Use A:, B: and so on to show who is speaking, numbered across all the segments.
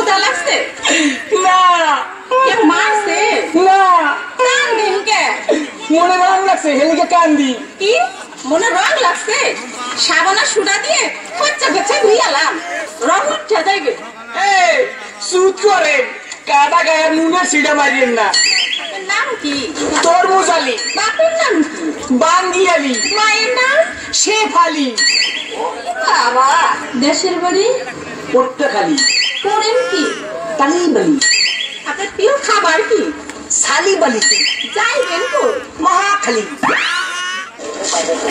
A: ক্ষুধা লাগছে
B: না
A: কে মারছে
B: না
A: কান্দিন কে
B: মনে রং লাগছে হেলিকে কান্দি
A: কি মনে রং লাগছে সাবানা সুডা দিয়ে খচ্চা খচ্চা ধুইয়ালাম রং উঠে যাইবে
B: এই সুদ করে কাটা গায়ে নুনের সিডা মারিয়েন না
A: নাম কি
B: তরমুজ আলী
A: বাপুর নাম কি
B: বাঙ্গি আলী
A: মায়ের নাম
B: শেফ আলী
A: বাবা দেশের বাড়ি
B: পট্টখালি
A: করেন কি
B: তালিবালি
A: আপনার প্রিয় খাবার কি
B: সালিবালিতে
A: যাইবেন তো
B: মহাখালী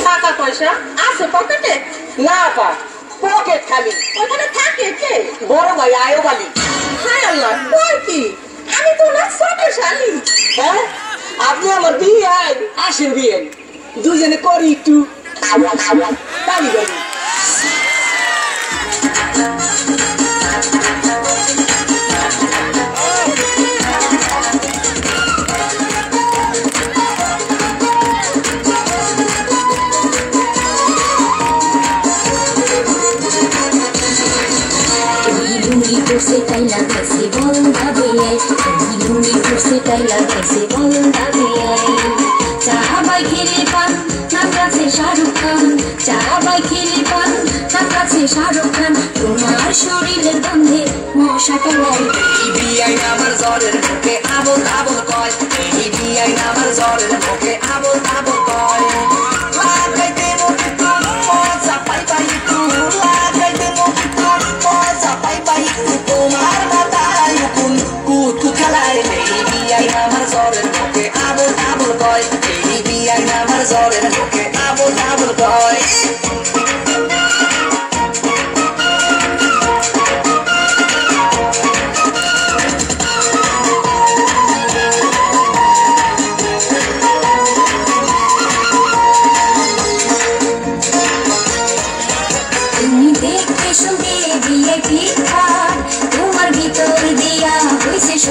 A: টাকা পয়সা আছে পকেটে
B: না পা পকেট খালি
A: ওখানে থাকে কে
B: বড় ভাই আয়ব আলী
A: হায় আল্লাহ কই কি আমি তো না ছোটশালী
B: হ্যাঁ আপনি আমার বিয়ে আসেন বিয়ে দুজনে করি একটু তালিবালি
C: से टाइला कैसे बोल दाबे लुंगी से टाइला कैसे बोल दाबे चाहबाई खेले पान नाका से शाहरुख खान चाहबाई खेले पान नाका से शाहरुख खान তোমার শরীরের গন্ধে মশা কামড়ায়
D: বিআই আমার জ্বরের মুখে আবল আবল কয় বিআই আমার জ্বরের মুখে আবল আবল কয় লাগাইতে মুখে তোর মজা পাই পাই তুই লাগাইতে মুখে তোর মজা পাই পাই তোমার মাথায় কোন কুতু খেলায় বিআই আমার জ্বরের মুখে আবল আবল কয় বিআই আমার জ্বরের মুখে আবল আবল কয়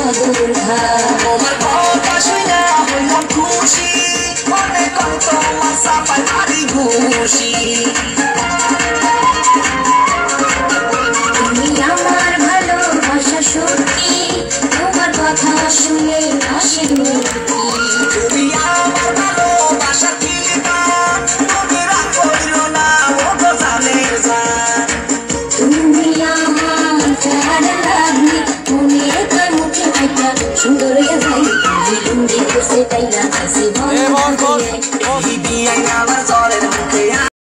D: তোমার কথা শুনে হইলাম খুশি মনে কর তোমার সাপাই ভারী খুশি
C: তুমি আমার ভালোবাসা সত্যি তোমার কথা শুনে হাসি মুক্তি
D: তুমি আমার ভালোবাসা কিলিবান তুমি রাখইল না ও তো জানের জান
C: তুমি আমার প্যার লাগনি মনে তাই মুখে আইতা সুন্দর হয়ে যাই লুঙ্গি করছে তাইলা কাছে বল
D: বিআই আমার জ্বরের মুখে